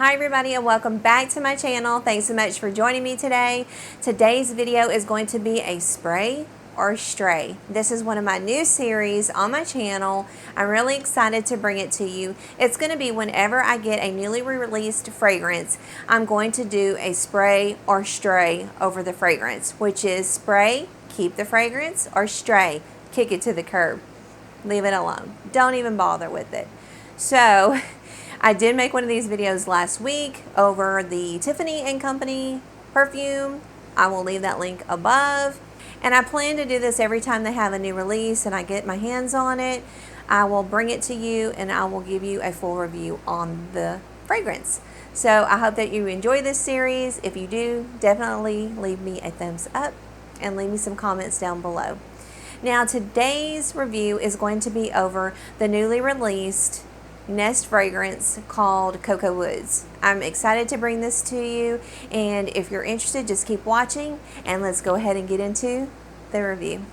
Hi everybody and welcome back to my channel. Thanks so much for joining me today. Today's video is going to be a spray or stray. This is one of my new series on my channel. I'm really excited to bring it to you. It's going to be whenever I get a newly released fragrance, I'm going to do a spray or stray over the fragrance, which is spray, keep the fragrance, or stray, kick it to the curb. Leave it alone. Don't even bother with it. So I did make one of these videos last week over the Tiffany & Company perfume. I will leave that link above. And I plan to do this every time they have a new release and I get my hands on it. I will bring it to you and I will give you a full review on the fragrance. So I hope that you enjoy this series. If you do, definitely leave me a thumbs up and leave me some comments down below. Now today's review is going to be over the newly released Nest fragrance called Cocoa Woods. I'm excited to bring this to you, and if you're interested, just keep watching and let's go ahead and get into the review.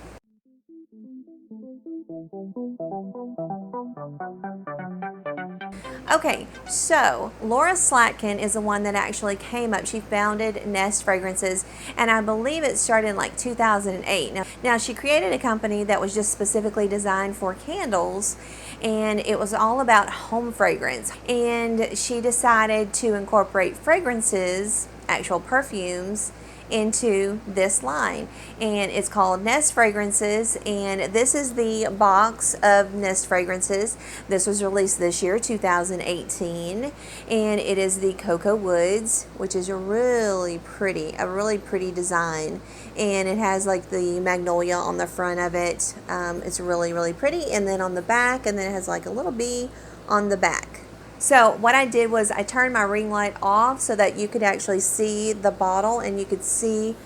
Okay, so Laura Slatkin is the one that actually came up. She founded Nest Fragrances, and I believe it started in like 2008. Now she created a company that was just specifically designed for candles, and it was all about home fragrance. And she decided to incorporate fragrances, actual perfumes, into this line, and it's called Nest Fragrances, and this is the box of Nest Fragrances. This was released this year, 2018, and it is the Cocoa Woods, which is a really pretty design, and it has like the magnolia on the front of it. It's really pretty, and then on the back, and then it has like a little bee on the back. So what I did was I turned my ring light off so that you could actually see the bottle and you could see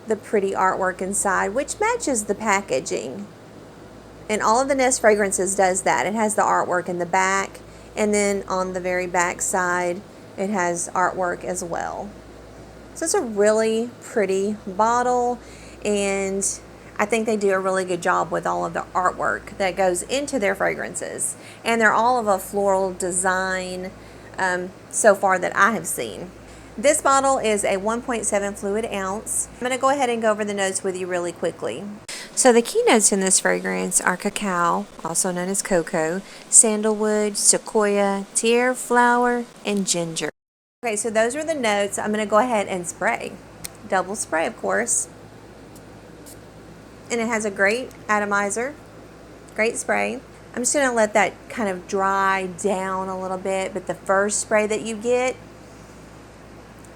the pretty artwork inside, which matches the packaging. And all of the Nest Fragrances does that. It has the artwork in the back, and then on the very back side it has artwork as well. So it's a really pretty bottle, and I think they do a really good job with all of the artwork that goes into their fragrances. And they're all of a floral design so far that I have seen. This bottle is a 1.7 fluid ounce. I'm going to go ahead and go over the notes with you really quickly. So the key notes in this fragrance are cacao, also known as cocoa, sandalwood, sequoia, tiare flower, and ginger. Okay, so those are the notes. I'm going to go ahead and spray. Double spray, of course. And it has a great atomizer, great spray. I'm just going to let that kind of dry down a little bit, but the first spray that you get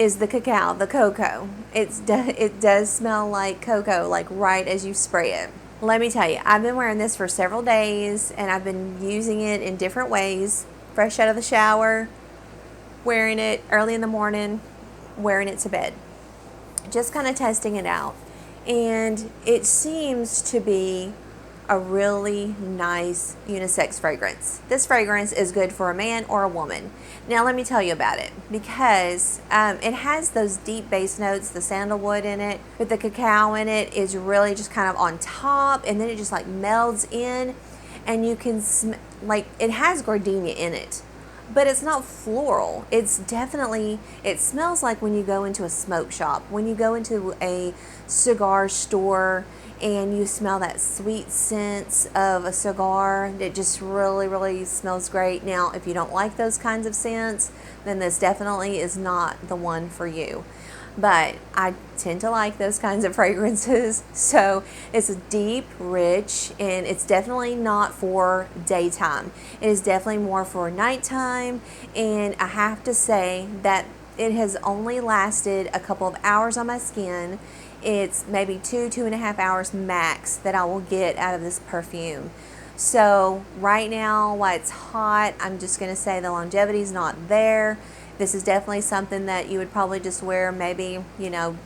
is the cacao, the cocoa. It does smell like cocoa, like right as you spray it. Let me tell you, I've been wearing this for several days, and I've been using it in different ways. Fresh out of the shower, wearing it early in the morning, wearing it to bed. Just kind of testing it out. And it seems to be a really nice unisex fragrance. This fragrance is good for a man or a woman. Now let me tell you about it, because it has those deep base notes, the sandalwood in it, but the cacao in it is really just kind of on top, and then it just like melds in, and you can like it has gardenia in it. But it's not floral. It's definitely, it smells like when you go into a smoke shop, when you go into a cigar store and you smell that sweet scent of a cigar. It just really smells great. Now, if you don't like those kinds of scents, then this definitely is not the one for you. But I tend to like those kinds of fragrances. So it's deep, rich, and it's definitely not for daytime. It is definitely more for nighttime, and I have to say that it has only lasted a couple of hours on my skin. It's maybe 2.5 hours max that I will get out of this perfume. So right now, while it's hot, I'm just going to say the longevity is not there. This is definitely something that you would probably just wear maybe, you know,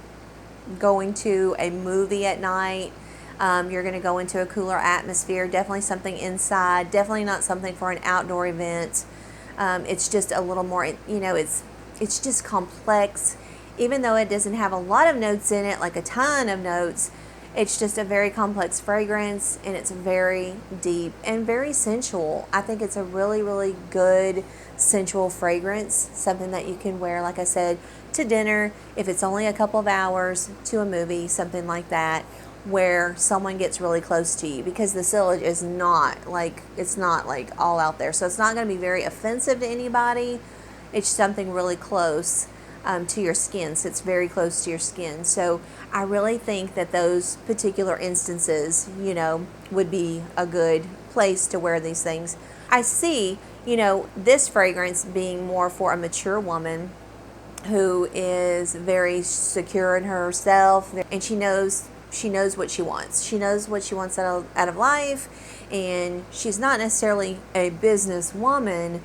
going to a movie at night. You're going to go into a cooler atmosphere. Definitely something inside. Definitely not something for an outdoor event. It's just a little more, you know, it's just complex. Even though it doesn't have a lot of notes in it, like a ton of notes, It's just a very complex fragrance, and it's very deep and very sensual. I think it's a really, really good sensual fragrance, something that you can wear, like I said, to dinner, if it's only a couple of hours, to a movie, something like that, where someone gets really close to you, because the sillage is not like, it's not like all out there. So it's not going to be very offensive to anybody. It's something really close to your skin. So it's very close to your skin. So I really think that those particular instances, you know, would be a good place to wear these things. I see, you know, this fragrance being more for a mature woman who is very secure in herself, and she knows what she wants. She knows what she wants out of life, and she's not necessarily a businesswoman,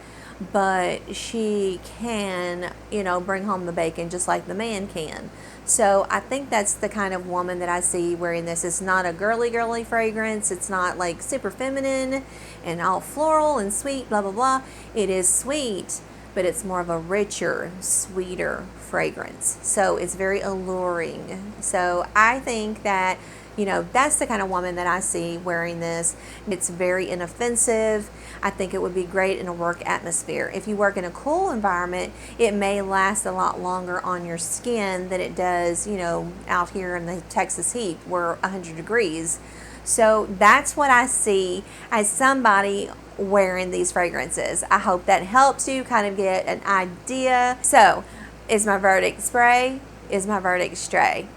but she can, you know, bring home the bacon just like the man can. So I think that's the kind of woman that I see wearing this. It's not a girly fragrance. It's not like super feminine and all floral and sweet, blah, blah, blah. It is sweet, but it's more of a richer, sweeter fragrance. So it's very alluring. So I think that, you know, that's the kind of woman that I see wearing this. It's very inoffensive. I think it would be great in a work atmosphere. If you work in a cool environment, it may last a lot longer on your skin than it does, you know, out here in the Texas heat, where 100 degrees. So that's what I see as somebody wearing these fragrances. I hope that helps you kind of get an idea. So, is my verdict spray? Is my verdict stray?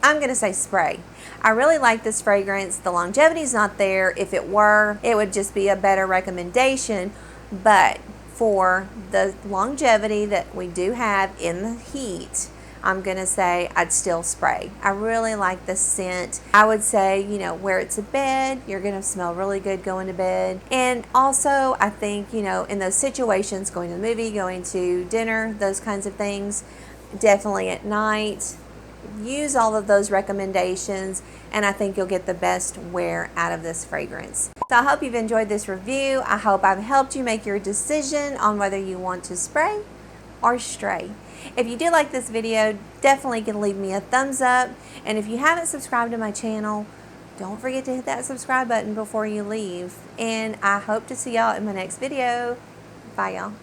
I'm going to say spray. I really like this fragrance. The longevity's not there. If it were, it would just be a better recommendation. But for the longevity that we do have in the heat, I'm going to say I'd still spray. I really like the scent. I would say, you know, wear it to bed. You're going to smell really good going to bed. And also, I think, you know, in those situations, going to the movie, going to dinner, those kinds of things, definitely at night, use all of those recommendations, and I think you'll get the best wear out of this fragrance. So I hope you've enjoyed this review. I hope I've helped you make your decision on whether you want to spray or stray. If you did like this video, definitely can leave me a thumbs up. And if you haven't subscribed to my channel, don't forget to hit that subscribe button before you leave. And I hope to see y'all in my next video. Bye, y'all.